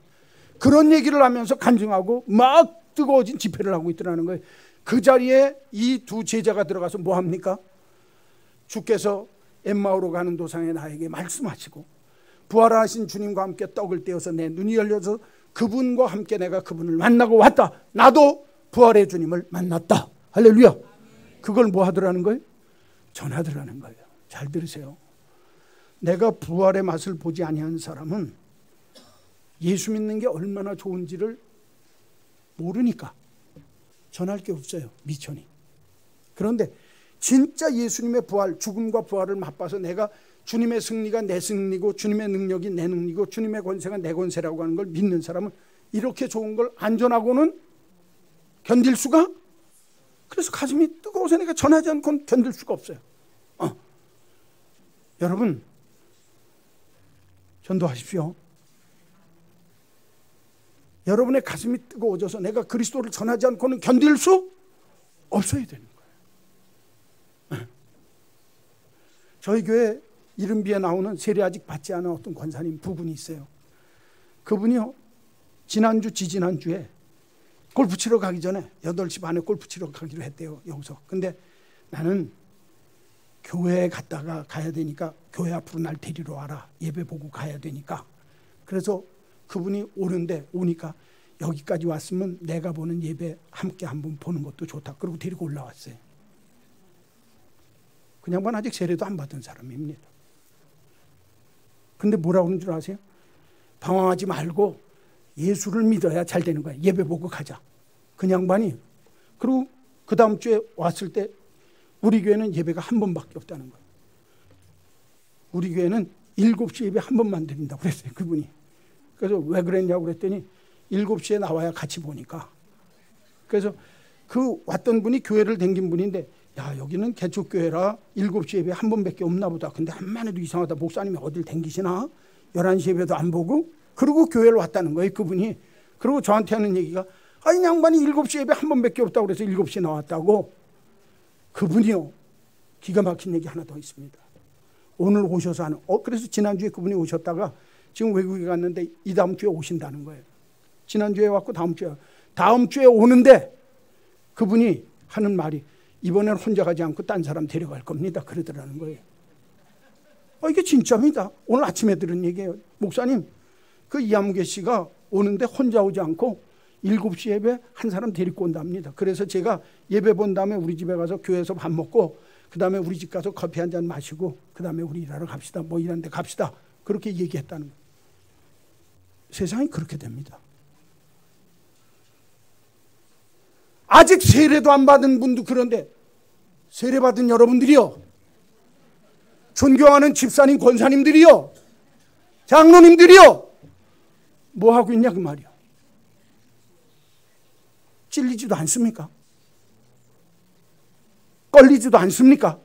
그런 얘기를 하면서 간증하고 막 뜨거워진 집회를 하고 있더라는 거예요. 그 자리에 이 두 제자가 들어가서 뭐 합니까? 주께서 엠마오로 가는 도상에 나에게 말씀하시고 부활하신 주님과 함께 떡을 떼어서 내 눈이 열려서 그분과 함께 내가 그분을 만나고 왔다. 나도 부활의 주님을 만났다. 할렐루야. 그걸 뭐 하더라는 거예요? 전하더라는 거예요. 잘 들으세요. 내가 부활의 맛을 보지 아니한 사람은 예수 믿는 게 얼마나 좋은지를 모르니까 전할 게 없어요. 미천이. 그런데 진짜 예수님의 부활, 죽음과 부활을 맛봐서 내가 주님의 승리가 내 승리고 주님의 능력이 내 능력이고 주님의 권세가 내 권세라고 하는 걸 믿는 사람은 이렇게 좋은 걸 안전하고는 견딜 수가, 그래서 가슴이 뜨거워서 내가 전하지 않고는 견딜 수가 없어요. 여러분 전도하십시오. 여러분의 가슴이 뜨거워져서 내가 그리스도를 전하지 않고는 견딜 수 없어야 되는 거예요. 저희 교회 이른비에 나오는 세례 아직 받지 않은 어떤 권사님 두 분이 있어요. 그분이요, 지난주 지지난주에 골프 치러 가기 전에 8시 반에 골프 치러 가기로 했대요, 여기서. 근데 나는 교회에 갔다가 가야 되니까 교회 앞으로 날 데리러 와라, 예배 보고 가야 되니까. 그래서 그분이 오니까 여기까지 왔으면 내가 보는 예배 함께 한번 보는 것도 좋다. 그리고 데리고 올라왔어요. 그 양반 아직 세례도 안 받은 사람입니다. 근데 뭐라고 하는 줄 아세요? 방황하지 말고 예수를 믿어야 잘 되는 거야. 예배 보고 가자. 그 양반이. 그리고 그 다음 주에 왔을 때 우리 교회는 예배가 한 번밖에 없다는 거예요. 우리 교회는 7시 예배 한 번만 드린다고 그랬어요, 그분이. 그래서 왜 그랬냐고 그랬더니 7시에 나와야 같이 보니까. 그래서 그 왔던 분이 교회를 댕긴 분인데, 야 여기는 개척교회라 7시 예배 한 번밖에 없나 보다. 근데 한만 해도 이상하다. 목사님이 어딜 댕기시나? 11시 예배도 안 보고. 그리고 교회를 왔다는 거예요, 그분이. 그리고 저한테 하는 얘기가, 아니 양반이 7시 예배 한 번밖에 없다고 그래서 7시에 나왔다고. 그분이요, 기가 막힌 얘기 하나 더 있습니다. 오늘 오셔서 하는, 그래서 지난주에 그분이 오셨다가 지금 외국에 갔는데 이 다음 주에 오신다는 거예요. 지난주에 왔고 다음 주에 오는데 그분이 하는 말이, 이번엔 혼자 가지 않고 딴 사람 데려갈 겁니다, 그러더라는 거예요. 이게 진짜입니다. 오늘 아침에 들은 얘기예요. 목사님, 그 이암계 씨가 오는데 혼자 오지 않고 7시 예배 한 사람 데리고 온답니다. 그래서 제가 예배 본 다음에 우리 집에 가서 교회에서 밥 먹고 그 다음에 우리 집 가서 커피 한 잔 마시고 그 다음에 우리 일하러 갑시다. 뭐 이런 데 갑시다. 그렇게 얘기했다는 거예요. 세상이 그렇게 됩니다. 아직 세례도 안 받은 분도 그런데, 세례 받은 여러분들이요, 존경하는 집사님 권사님들이요, 장로님들이요, 뭐 하고 있냐 그 말이야. 찔리지도 않습니까? 걸리지도 않습니까?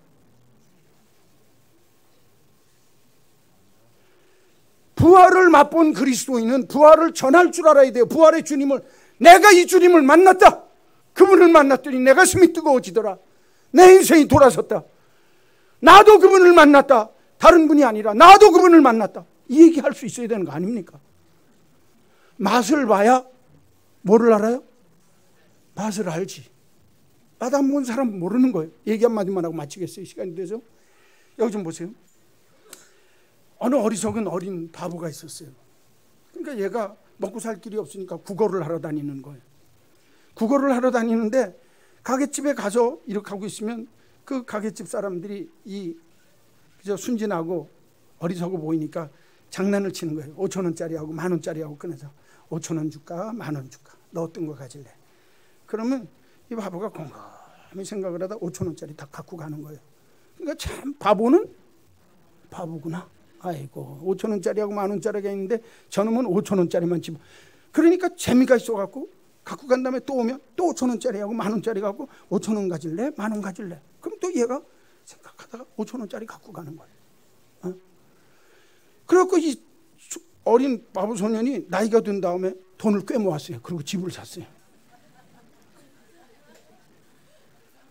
부활을 맛본 그리스도인은 부활을 전할 줄 알아야 돼요. 부활의 주님을, 내가 이 주님을 만났다. 그분을 만났더니 내 가슴이 뜨거워지더라. 내 인생이 돌아섰다. 나도 그분을 만났다. 다른 분이 아니라 나도 그분을 만났다. 이 얘기할 수 있어야 되는 거 아닙니까? 맛을 봐야 뭐를 알아요? 맛을 알지. 맛 안 본 사람은 모르는 거예요. 얘기 한마디만 하고 마치겠어요. 시간이 돼서. 여기 좀 보세요. 어느 어리석은 어린 바보가 있었어요. 그러니까 얘가 먹고 살 길이 없으니까 구걸을 하러 다니는 거예요. 구걸을 하러 다니는데 가게집에 가서 이렇게 하고 있으면 그 가게집 사람들이 그저 순진하고 어리석어 보이니까 장난을 치는 거예요. 5,000원짜리하고 10,000원짜리하고 꺼내서 5,000원 줄까 10,000원 줄까 너 어떤 거 가질래? 그러면 이 바보가 곰곰이 생각을 하다 5,000원짜리 다 갖고 가는 거예요. 그러니까 참 바보는 바보구나. 아이고 5,000원짜리하고 10,000원짜리가 있는데 저놈은 5,000원짜리만 집어. 그러니까 재미가 있어갖고 갖고 간 다음에 또 오면 또 5,000원짜리하고 10,000원짜리 갖고 5,000원 가질래? 10,000원 가질래? 그럼 또 얘가 생각하다가 5,000원짜리 갖고 가는 거예요. 그래갖고 이 어린 바보 소년이 나이가 든 다음에 돈을 꽤 모았어요. 그리고 집을 샀어요.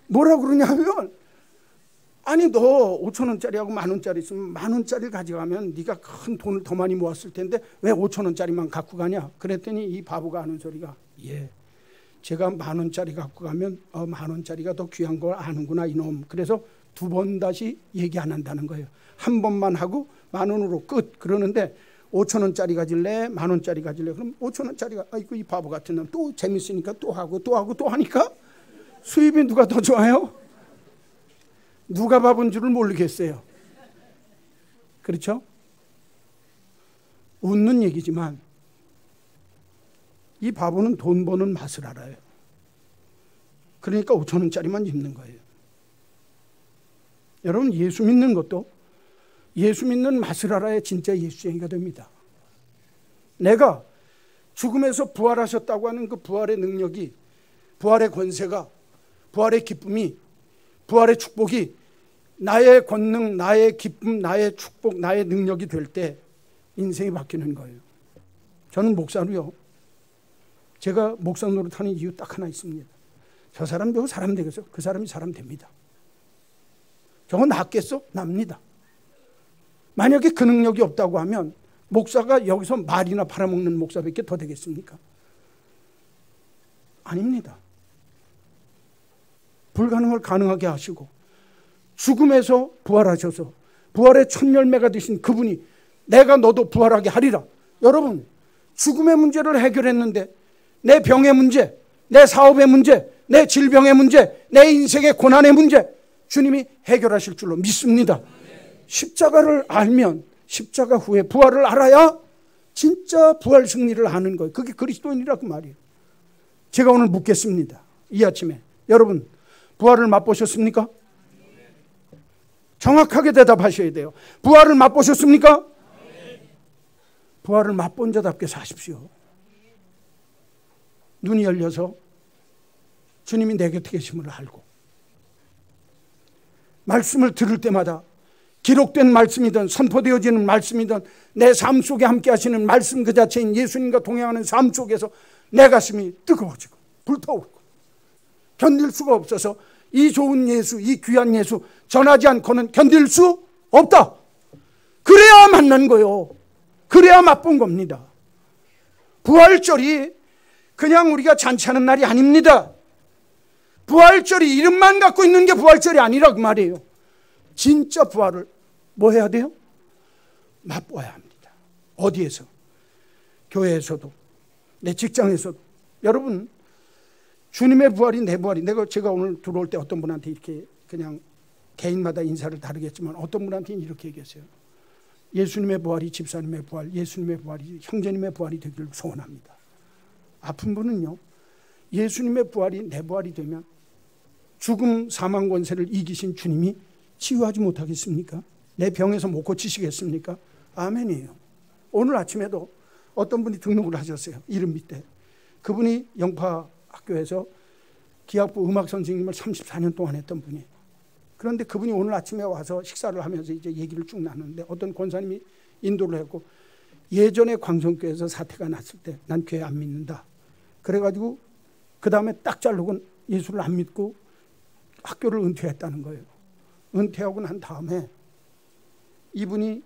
뭐라고 그러냐면 아니 너 5,000원짜리하고 10,000원짜리 있으면 10,000원짜리를 가져가면 네가 큰 돈을 더 많이 모았을 텐데 왜 5,000원짜리만 갖고 가냐? 그랬더니 이 바보가 하는 소리가 제가 10,000원짜리 갖고 가면 10,000원짜리가 더 귀한 걸 아는구나 이놈. 그래서 두 번 다시 얘기 안 한다는 거예요. 한 번만 하고 10,000원으로 끝. 그러는데 5,000원짜리 가질래? 10,000원짜리 가질래? 그럼 5,000원짜리가 아이고 이 바보 같은 놈 또 재밌으니까 또 하고 또 하고 또 하니까 수입이 누가 더 좋아요? 누가 바본 줄을 모르겠어요. 그렇죠? 웃는 얘기지만 이 바보는 돈 버는 맛을 알아요. 그러니까 5,000원짜리만 입는 거예요. 여러분 예수 믿는 것도 예수 믿는 맛을 알아야 진짜 예수쟁이가 됩니다. 내가 죽음에서 부활하셨다고 하는 그 부활의 능력이, 부활의 권세가, 부활의 기쁨이, 부활의 축복이 나의 권능, 나의 기쁨, 나의 축복, 나의 능력이 될 때 인생이 바뀌는 거예요. 저는 목사로요. 제가 목사 노릇하는 이유 딱 하나 있습니다. 저 사람 저거 사람 되겠어? 그 사람이 사람 됩니다. 저거 낫겠어? 납니다. 만약에 그 능력이 없다고 하면 목사가 여기서 말이나 팔아먹는 목사밖에 더 되겠습니까? 아닙니다. 불가능을 가능하게 하시고 죽음에서 부활하셔서 부활의 첫 열매가 되신 그분이 내가 너도 부활하게 하리라. 여러분 죽음의 문제를 해결했는데 내 병의 문제, 내 사업의 문제, 내 질병의 문제, 내 인생의 고난의 문제 주님이 해결하실 줄로 믿습니다. 십자가를 알면 십자가 후에 부활을 알아야 진짜 부활 승리를 아는 거예요. 그게 그리스도인이라고 말이에요. 제가 오늘 묻겠습니다. 이 아침에 여러분 부활을 맛보셨습니까? 정확하게 대답하셔야 돼요. 부활을 맛보셨습니까? 부활을 맛본 자답게 사십시오. 눈이 열려서 주님이 내 곁에 계심을 알고 말씀을 들을 때마다 기록된 말씀이든 선포되어지는 말씀이든 내 삶 속에 함께 하시는 말씀 그 자체인 예수님과 동행하는 삶 속에서 내 가슴이 뜨거워지고 불타오르고 견딜 수가 없어서 이 좋은 예수, 이 귀한 예수 전하지 않고는 견딜 수 없다. 그래야 만난 거요. 그래야 맛본 겁니다. 부활절이 그냥 우리가 잔치하는 날이 아닙니다. 부활절이 이름만 갖고 있는 게 부활절이 아니라 그 말이에요. 진짜 부활을 뭐 해야 돼요? 맛보아야 합니다. 어디에서? 교회에서도, 내 직장에서도. 여러분 주님의 부활이 내 부활이, 제가 오늘 들어올 때 어떤 분한테 이렇게 그냥 개인마다 인사를 다르겠지만 어떤 분한테는 이렇게 얘기했어요. 예수님의 부활이 집사님의 부활, 예수님의 부활이 형제님의 부활이 되기를 소원합니다. 아픈 분은요, 예수님의 부활이 내 부활이 되면 죽음 사망 권세를 이기신 주님이 치유하지 못하겠습니까? 내 병에서 못 고치시겠습니까? 아멘이에요. 오늘 아침에도 어떤 분이 등록을 하셨어요. 이름 밑에. 그분이 영파 학교에서 기악부 음악 선생님을 34년 동안 했던 분이에요. 그런데 그분이 오늘 아침에 와서 식사를 하면서 이제 얘기를 쭉 나누는데 어떤 권사님이 인도를 했고, 예전에 광성교회에서 사태가 났을 때 난 교회 안 믿는다. 그래가지고 그 다음에 딱 자르고 예수를 안 믿고 학교를 은퇴했다는 거예요. 은퇴하고 난 다음에 이분이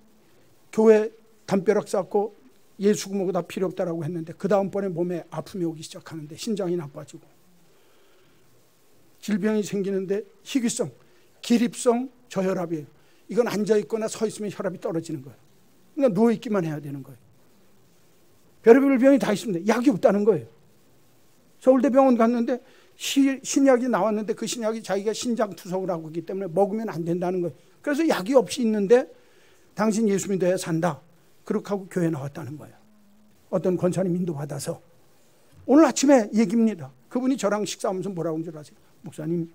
교회 담벼락 쌓고 예수 구모고 다 필요 없다라고 했는데 그 다음번에 몸에 아픔이 오기 시작하는데 신장이 나빠지고 질병이 생기는데 희귀성, 기립성 저혈압이에요. 이건 앉아있거나 서 있으면 혈압이 떨어지는 거예요. 그러니까 누워있기만 해야 되는 거예요. 별의별 병이 다 있습니다. 약이 없다는 거예요. 서울대병원 갔는데 신약이 나왔는데 그 신약이 자기가 신장 투석을 하고 있기 때문에 먹으면 안 된다는 거예요. 그래서 약이 없이 있는데 당신 예수 믿어야 산다. 그렇게 하고 교회 나왔다는 거예요. 어떤 권사님 인도받아서 오늘 아침에 얘기입니다. 그분이 저랑 식사하면서 뭐라고 한 줄 아세요? 목사님,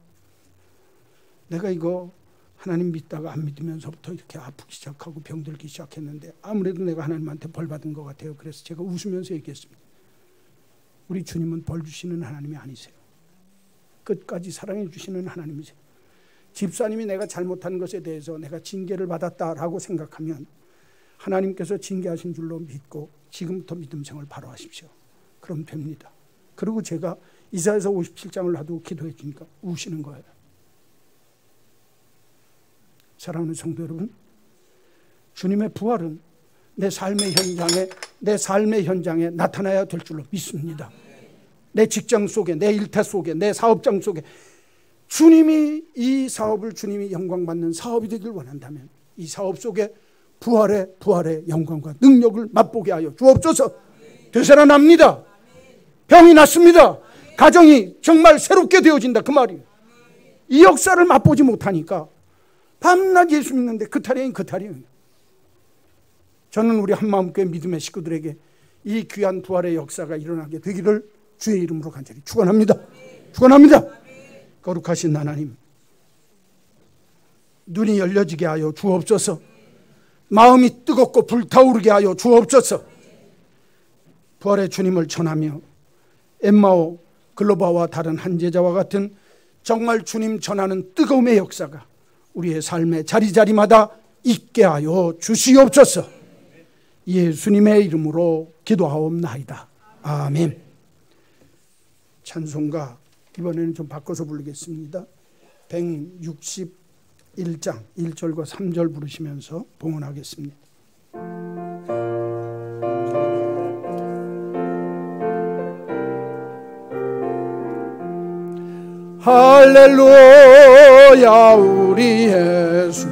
내가 이거 하나님 믿다가 안 믿으면서부터 이렇게 아프기 시작하고 병들기 시작했는데 아무래도 내가 하나님한테 벌 받은 것 같아요. 그래서 제가 웃으면서 얘기했습니다. 우리 주님은 벌 주시는 하나님이 아니세요. 끝까지 사랑해 주시는 하나님이세요. 집사님이 내가 잘못한 것에 대해서 내가 징계를 받았다라고 생각하면 하나님께서 징계하신 줄로 믿고 지금부터 믿음 생활 바로 하십시오. 그럼 됩니다. 그리고 제가 이사야서 57장을 놔두고 기도해 주니까 우시는 거예요. 사랑하는 성도 여러분, 주님의 부활은 내 삶의 현장에 나타나야 될 줄로 믿습니다. 내 직장 속에, 내 일터 속에, 내 사업장 속에 주님이 이 사업을 주님이 영광받는 사업이 되길 원한다면 이 사업 속에 부활의 영광과 능력을 맛보게 하여 주옵소서. 되살아납니다. 병이 났습니다. 가정이 정말 새롭게 되어진다 그 말이에요. 이 역사를 맛보지 못하니까 밤낮 예수 믿는데 그 탈이에요. 저는 우리 한마음교회 믿음의 식구들에게 이 귀한 부활의 역사가 일어나게 되기를 주의 이름으로 간절히 축원합니다. 축원합니다. 거룩하신 하나님, 눈이 열려지게 하여 주옵소서. 마음이 뜨겁고 불타오르게 하여 주옵소서. 부활의 주님을 전하며 엠마오, 글로바와 다른 한 제자와 같은 정말 주님 전하는 뜨거움의 역사가 우리의 삶의 자리자리마다 있게 하여 주시옵소서. 예수님의 이름으로 기도하옵나이다. 아멘. 찬송가 이번에는 좀 바꿔서 부르겠습니다. 161장 1절과 3절 부르시면서 봉헌하겠습니다. 할렐루야, 우리 예수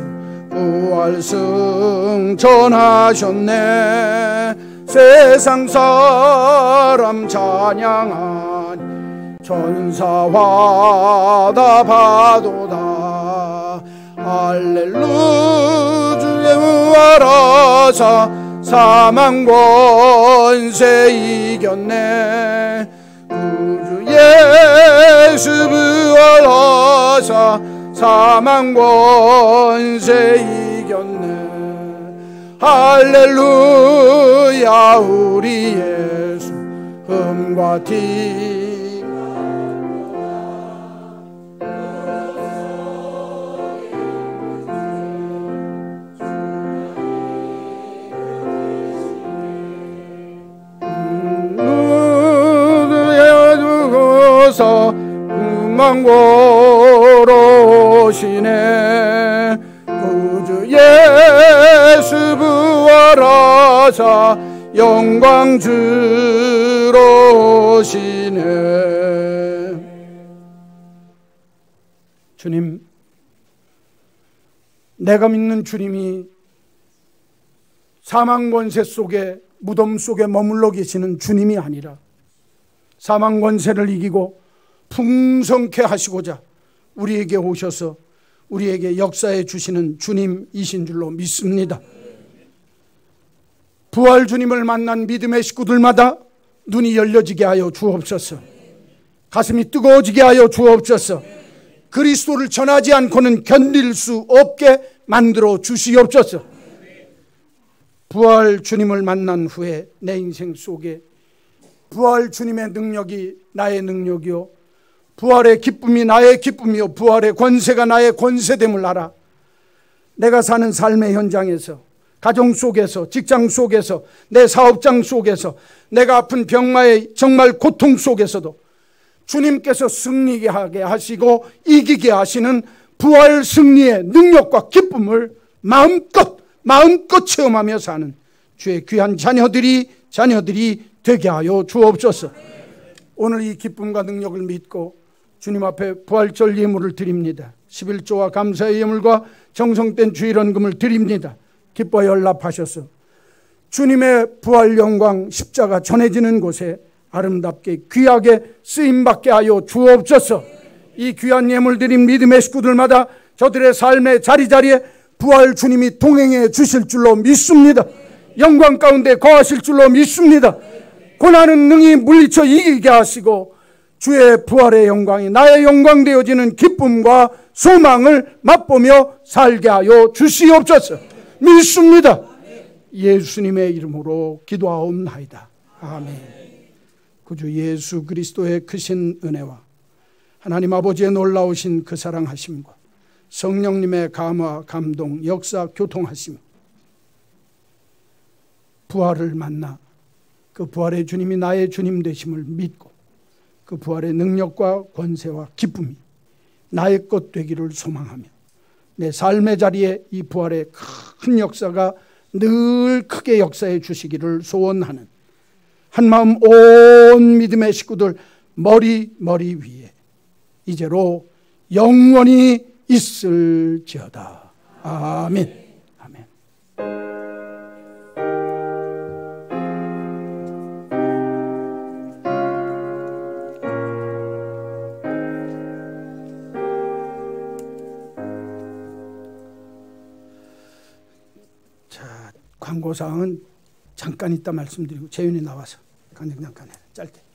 부활 승천하셨네. 세상 사람 찬양한 천사와 다 봐도다. 할렐루야, 주의 부활하사 사망 권세 이겼네. 구주 예수 부활하사 사망 권세 이겼네. 할렐루야, 우리 예수 흠과 티 망고로시네. 구주 예수 부활하사 영광 주로시네. 주님, 내가 믿는 주님이 사망 권세 속에 무덤 속에 머물러 계시는 주님이 아니라 사망 권세를 이기고 풍성케 하시고자 우리에게 오셔서 우리에게 역사해 주시는 주님이신 줄로 믿습니다. 부활 주님을 만난 믿음의 식구들마다 눈이 열려지게 하여 주옵소서. 가슴이 뜨거워지게 하여 주옵소서. 그리스도를 전하지 않고는 견딜 수 없게 만들어 주시옵소서. 부활 주님을 만난 후에 내 인생 속에 부활 주님의 능력이 나의 능력이요, 부활의 기쁨이 나의 기쁨이요, 부활의 권세가 나의 권세됨을 알아. 내가 사는 삶의 현장에서, 가정 속에서, 직장 속에서, 내 사업장 속에서, 내가 아픈 병마의 정말 고통 속에서도 주님께서 승리하게 하시고 이기게 하시는 부활 승리의 능력과 기쁨을 마음껏 체험하며 사는 주의 귀한 자녀들이 되게 하여 주옵소서. 오늘 이 기쁨과 능력을 믿고 주님 앞에 부활절 예물을 드립니다. 11조와 감사의 예물과 정성된 주일헌금을 드립니다. 기뻐 연락하셔서 주님의 부활 영광 십자가 전해지는 곳에 아름답게 귀하게 쓰임받게 하여 주옵소서. 이 귀한 예물 드린 믿음의 식구들마다 저들의 삶의 자리자리에 부활 주님이 동행해 주실 줄로 믿습니다. 영광 가운데 거하실 줄로 믿습니다. 고난은 능히 물리쳐 이기게 하시고 주의 부활의 영광이 나의 영광 되어지는 기쁨과 소망을 맛보며 살게 하여 주시옵소서. 믿습니다. 예수님의 이름으로 기도하옵나이다. 아멘. 구주 예수 그리스도의 크신 은혜와 하나님 아버지의 놀라우신 그 사랑하심과 성령님의 감화, 감동, 역사, 교통하심, 부활을 만나 그 부활의 주님이 나의 주님 되심을 믿고 그 부활의 능력과 권세와 기쁨이 나의 것 되기를 소망하며 내 삶의 자리에 이 부활의 큰 역사가 늘 크게 역사해 주시기를 소원하는 한마음 온 믿음의 식구들 머리 위에 이제로 영원히 있을지어다. 아멘. 아멘. 자, 광고사항은 잠깐 이따 말씀드리고 재윤이 나와서 간증 잠깐 해. 짧게.